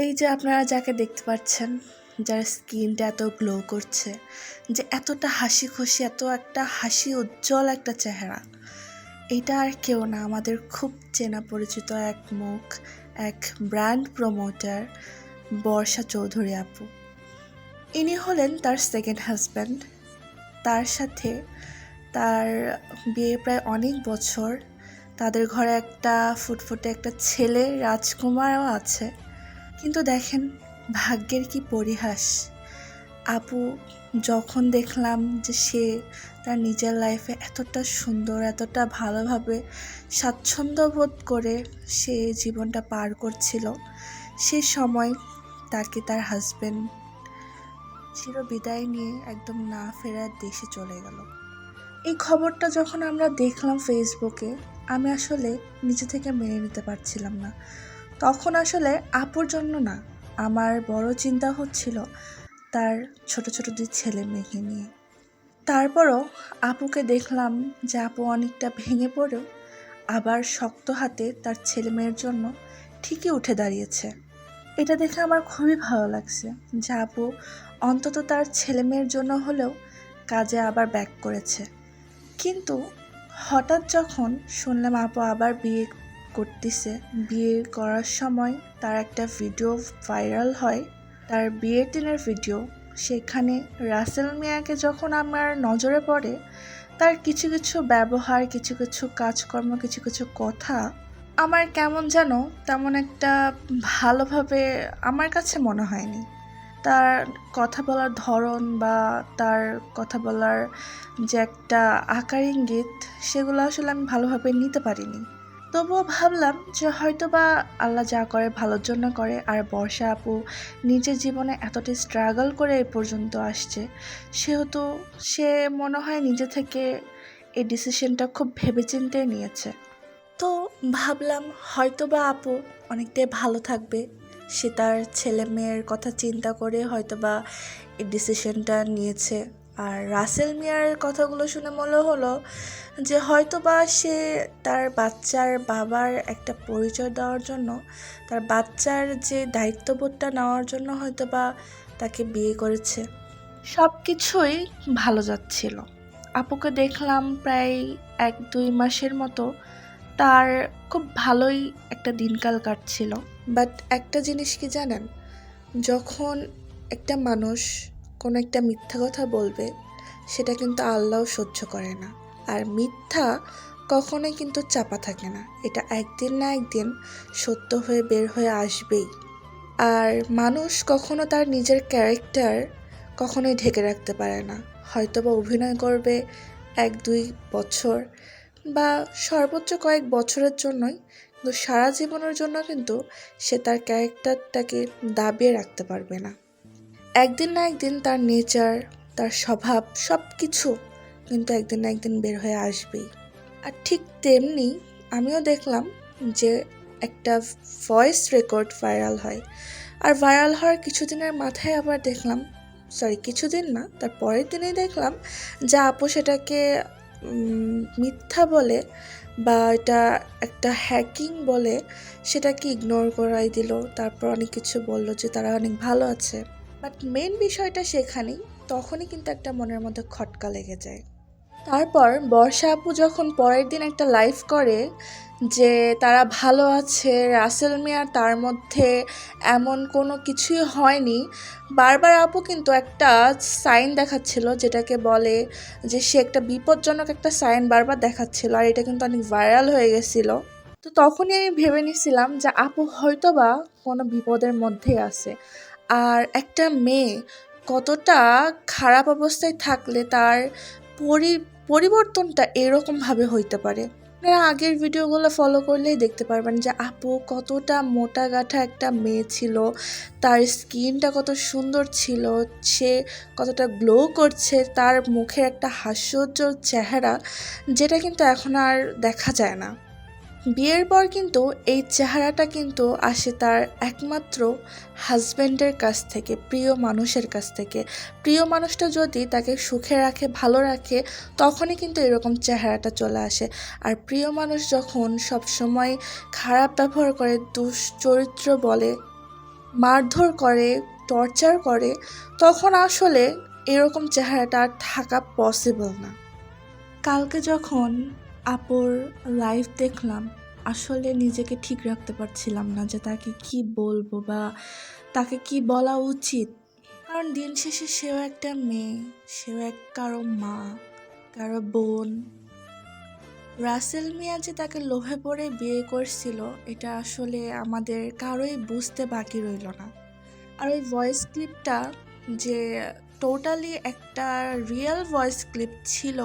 এই যে আপনারা যাকে দেখতে পাচ্ছেন, যার স্কিনটা এত গ্লো করছে, যে এতটা হাসি খুশি, এত একটা হাসি উজ্জ্বল একটা চেহারা, এটা আর কেউ না, আমাদের খুব চেনা পরিচিত এক মুখ, এক ব্র্যান্ড প্রমোটার বর্ষা চৌধুরী আপু। ইনি হলেন তার সেকেন্ড হাজব্যান্ড। তার সাথে তার বিয়ে প্রায় অনেক বছর। তাদের ঘরে একটা ফুটফুটে একটা ছেলে, রাজকুমারও আছে। কিন্তু দেখেন, ভাগ্যের কি পরিহাস। আপু যখন দেখলাম যে সে তার নিজের লাইফে এতটা সুন্দর, এতটা ভালোভাবে স্বাচ্ছন্দ্য বোধ করে সে জীবনটা পার করছিল, সে সময় তাকে তার হাজবেন্ড চিরবিদায় নিয়ে একদম না ফেরার দেশে চলে গেল। এই খবরটা যখন আমরা দেখলাম ফেসবুকে, আমি আসলে নিজে থেকে মেনে নিতে পারছিলাম না। তখন আসলে আপুর জন্য না, আমার বড় চিন্তা হচ্ছিল তার ছোট ছোট দুই ছেলে মেয়েকে নিয়ে। তারপরও আপুকে দেখলাম যে আপু অনেকটা ভেঙে পড়েও আবার শক্ত হাতে তার ছেলে মেয়ের জন্য ঠিকই উঠে দাঁড়িয়েছে। এটা দেখে আমার খুবই ভালো লাগছে যে আপু অন্তত তার ছেলে মেয়ের জন্য হলেও কাজে আবার ব্যাক করেছে। কিন্তু হঠাৎ যখন শুনলাম আপু আবার বিয়ে করতেছে, বিয়ে করার সময় তার একটা ভিডিও ভাইরাল হয়, তার বিয়ের দিনের ভিডিও। সেখানে রাসেল মিয়াকে যখন আমার নজরে পড়ে, তার কিছু কিছু ব্যবহার, কিছু কিছু কাজকর্ম, কিছু কিছু কথা আমার কেমন যেন তেমন একটা ভালোভাবে আমার কাছে মনে হয়নি। তার কথা বলার ধরন বা তার কথা বলার যে একটা আকার ইঙ্গিত, সেগুলো আসলে আমি ভালোভাবে নিতে পারিনি। তবুও ভাবলাম যে হয়তো বা আল্লাহ যা করে ভালোর জন্য করে। আর বর্ষা আপু নিজের জীবনে এতটাই স্ট্রাগল করে এ পর্যন্ত আসছে, সেহেতু সে মনে হয় নিজে থেকে এই ডিসিশনটা খুব ভেবেচিন্তে নিয়েছে। তো ভাবলাম হয়তো বা আপু অনেকটাই ভালো থাকবে, সে তার ছেলে মেয়ের কথা চিন্তা করে হয়তো বা এই ডিসিশনটা নিয়েছে। আর রাসেল মিয়ার কথাগুলো শুনে মনে হলো যে হয়তো বা সে তার বাচ্চার বাবার একটা পরিচয় দেওয়ার জন্য, তার বাচ্চার যে দায়িত্ববোধটা নেওয়ার জন্য হয়তো বা তাকে বিয়ে করেছে। সব কিছুই ভালো যাচ্ছিল। আপুকে দেখলাম প্রায় 1-2 মাসের মতো তার খুব ভালোই একটা দিনকাল কাটছিল। বাট একটা জিনিস কি জানেন, যখন একটা মানুষ কোনো একটা মিথ্যা কথা বলবে, সেটা কিন্তু আল্লাহও সহ্য করে না। আর মিথ্যা কখনোই কিন্তু চাপা থাকে না, এটা একদিন না একদিন সত্য হয়ে বের হয়ে আসবেই। আর মানুষ কখনো তার নিজের ক্যারেক্টার কখনোই ঢেকে রাখতে পারে না। হয়তো বা অভিনয় করবে 1-2 বছর বা সর্বোচ্চ কয়েক বছরের জন্যই, কিন্তু সারা জীবনের জন্য কিন্তু সে তার ক্যারেক্টারটাকে দাবিয়ে রাখতে পারবে না। একদিন না একদিন তার নেচার, তার স্বভাব, সব কিছু কিন্তু একদিন না একদিন বের হয়ে আসবেই। আর ঠিক তেমনি আমিও দেখলাম যে একটা ভয়েস রেকর্ড ভাইরাল হয়। আর ভাইরাল হওয়ার কিছুদিনের মাথায় আবার দেখলাম, কিছুদিন না, তার পরের দিনেই দেখলাম যে আপু সেটাকে মিথ্যা বলে বা এটা একটা হ্যাকিং বলে সেটাকে ইগনোর করাই দিল। তারপর অনেক কিছু বলল যে তারা অনেক ভালো আছে। বাট মেন বিষয়টা সেখানেই, তখনই কিন্তু একটা মনের মধ্যে খটকা লেগে যায়। তারপর বর্ষা আপু যখন পরের দিন একটা লাইভ করে যে তারা ভালো আছে, রাসেল মিয়ার তার মধ্যে এমন কোনো কিছুই হয়নি, বারবার আপু কিন্তু একটা সাইন দেখাচ্ছিল, যেটাকে বলে যে সে একটা বিপজ্জনক একটা সাইন বারবার দেখাচ্ছিল। আর এটা কিন্তু অনেক ভাইরাল হয়ে গেছিল। তো তখনই আমি ভেবে নিছিলাম যে আপু হয়তো বা কোনো বিপদের মধ্যেই আছে। আর একটা মেয়ে কতটা খারাপ অবস্থায় থাকলে তার পরিবর্তনটা এরকমভাবে হইতে পারে। আপনারা আগের ভিডিওগুলো ফলো করলেই দেখতে পারবেন যে আপু কতটা মোটা গাঁঠা একটা মেয়ে ছিল, তার স্কিনটা কত সুন্দর ছিল, সে কতটা গ্লো করছে, তার মুখের একটা হাস্যোজ্জ্বল চেহারা, যেটা কিন্তু এখন আর দেখা যায় না। বিয়ের পর কিন্তু এই চেহারাটা কিন্তু আসে তার একমাত্র হাজব্যান্ডের কাছ থেকে, প্রিয় মানুষের কাছ থেকে। প্রিয় মানুষটা যদি তাকে সুখে রাখে, ভালো রাখে, তখনই কিন্তু এরকম চেহারাটা চলে আসে। আর প্রিয় মানুষ যখন সব সময় খারাপ ব্যবহার করে, দুশ্চরিত্র বলে, মারধর করে, টর্চার করে, তখন আসলে এরকম চেহারাটা আর থাকা পসিবল না। কালকে যখন আপুর লাইভ দেখলাম, আসলে নিজেকে ঠিক রাখতে পারছিলাম না যে তাকে কি বলবো বা তাকে কি বলা উচিত। কারণ দিন শেষে সেও একটা মেয়ে, সেও কারো মা, কারো বোন। রাসেল মিয়া যে তাকে লোভে পড়ে বিয়ে করছিল, এটা আসলে আমাদের কারোই বুঝতে বাকি রইল না। আর ওই ভয়েস ক্লিপটা যে টোটালি একটা রিয়েল ভয়েস ক্লিপ ছিল,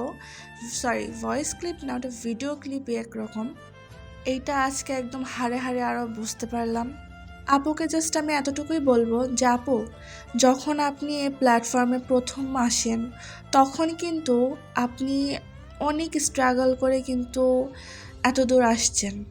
সরি ভয়েস ক্লিপ না, ওটা ভিডিও ক্লিপই একরকম, এইটা আজকে একদম হাড়ে হাড়ে আরও বুঝতে পারলাম। আপুকে জাস্ট আমি এতটুকুই বলবো যে আপু, যখন আপনি এই প্ল্যাটফর্মে প্রথম আসেন, তখন কিন্তু আপনি অনেক স্ট্রাগল করে কিন্তু এত দূর আসছেন।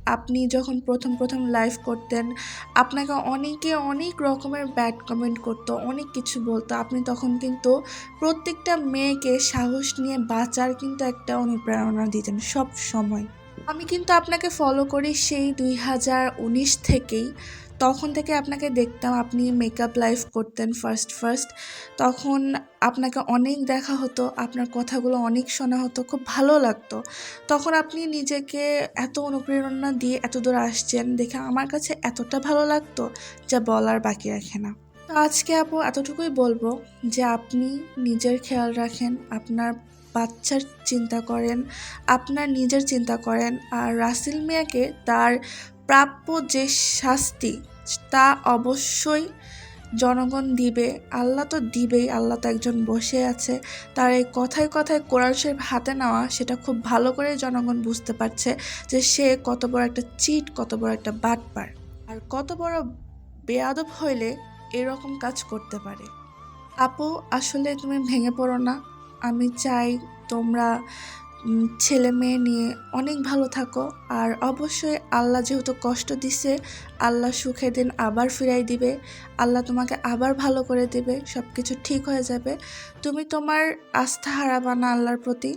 আপনি যখন প্রথম প্রথম লাইভ করতেন, আপনাকে অনেকে অনেক রকমের ব্যাড কমেন্ট করতো, অনেক কিছু বলতো। আপনি তখন কিন্তু প্রত্যেকটা মেয়েকে সাহস নিয়ে বাঁচার কিন্তু একটা অনুপ্রেরণা দিতেন সব সময়। আমি কিন্তু আপনাকে ফলো করি সেই 2019 থেকেই। তখন থেকে আপনাকে দেখতাম, আপনি মেকআপ লাইভ করতেন ফার্স্ট ফার্স্ট। তখন আপনাকে অনেক দেখা হতো, আপনার কথাগুলো অনেক শোনা হতো, খুব ভালো লাগতো। তখন আপনি নিজেকে এত অনুপ্রেরণা দিয়ে এত দূর আসছেন দেখে আমার কাছে এতটা ভালো লাগতো যা বলার বাকি রাখে না। তো আজকে আপু এতটুকুই বলবো যে আপনি নিজের খেয়াল রাখেন, আপনার বাচ্চার চিন্তা করেন, আপনার নিজের চিন্তা করেন। আর রাসেল মিয়াকে তার প্রাপ্য যে শাস্তি, তা অবশ্যই জনগণ দিবে। আল্লাহ তো দিবেই, আল্লাহ তো একজন বসে আছে। তার এই কথায় কথায় কোরআন শরীফ হাতে নেওয়া, সেটা খুব ভালো করে জনগণ বুঝতে পারছে যে সে কত বড় একটা চিট, কত বড় একটা বাটপার, আর কত বড় বেয়াদব হইলে এরকম কাজ করতে পারে। আপু, আসলে তুমি ভেঙে পড়ো না। আমি চাই তোমরা ছেলে মেয়ে নিয়ে অনেক ভালো থাকো। আর অবশ্যই আল্লাহ যেহেতু কষ্ট দিছে, আল্লাহ সুখের দিন আবার ফিরাই দিবে। আল্লাহ তোমাকে আবার ভালো করে দেবে, সব কিছু ঠিক হয়ে যাবে। তুমি তোমার আস্থা হারাবা না আল্লাহর প্রতি,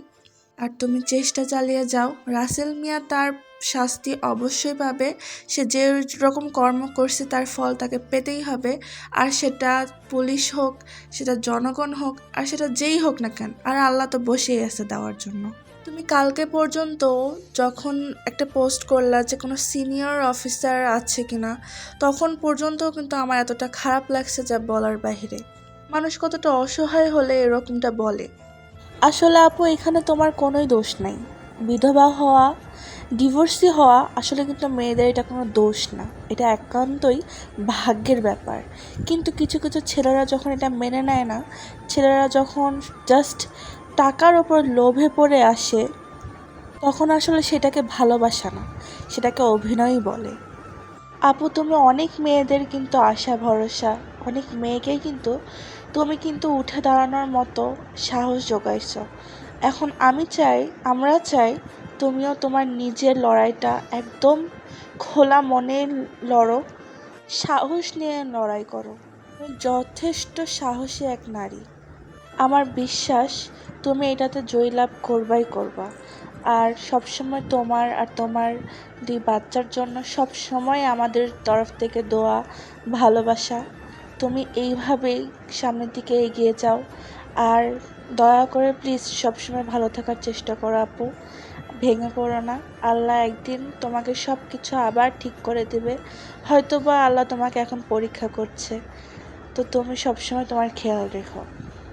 আর তুমি চেষ্টা চালিয়ে যাও। রাসেল মিয়া তার শাস্তি অবশ্যই পাবে। সে যে রকম কর্ম করছে তার ফল তাকে পেতেই হবে। আর সেটা পুলিশ হোক, সেটা জনগণ হোক, আর সেটা যেই হোক না কেন, আর আল্লাহ তো বসেই আছে দেওয়ার জন্য। তুমি কালকে পর্যন্ত যখন একটা পোস্ট করলা যে কোনো সিনিয়র অফিসার আছে কিনা, তখন পর্যন্ত কিন্তু আমার এতটা খারাপ লাগছে যা বলার বাহিরে। মানুষ কতটা অসহায় হলে এরকমটা বলে। আসলে আপু, এখানে তোমার কোনোই দোষ নাই। বিধবা হওয়া, ডিভোর্সি হওয়া আসলে কিন্তু মেয়েদের এটা কোনো দোষ না, এটা একান্তই ভাগ্যের ব্যাপার। কিন্তু কিছু কিছু ছেলেরা যখন এটা মেনে নেয় না, ছেলেরা যখন জাস্ট টাকার ওপর লোভে পড়ে আসে, তখন আসলে সেটাকে ভালোবাসা না, সেটাকে অভিনয়ই বলে। আপু, তুমি অনেক মেয়েদের কিন্তু আশা ভরসা, অনেক মেয়েকেই কিন্তু তুমি কিন্তু উঠে দাঁড়ানোর মতো সাহস জোগাইছ। এখন আমরা চাই তুমিও তোমার নিজের লড়াইটা একদম খোলা মনে লড়ো, সাহস নিয়ে লড়াই করো। তুমি যথেষ্ট সাহসী এক নারী। আমার বিশ্বাস তুমি এটাতে জয়লাভ করবাই করবা। আর সবসময় তোমার আর তোমার দুই বাচ্চার জন্য সবসময় আমাদের তরফ থেকে দোয়া, ভালোবাসা। তুমি এইভাবেই সামনের দিকে এগিয়ে যাও। আর দয়া করে প্লিজ সবসময় ভালো থাকার চেষ্টা করো আপু, ভেঙে পড়ো না। আল্লাহ একদিন তোমাকে সব কিছু আবার ঠিক করে দেবে। হয়তো বা আল্লাহ তোমাকে এখন পরীক্ষা করছে, তো তুমি সবসময় তোমার খেয়াল রেখো।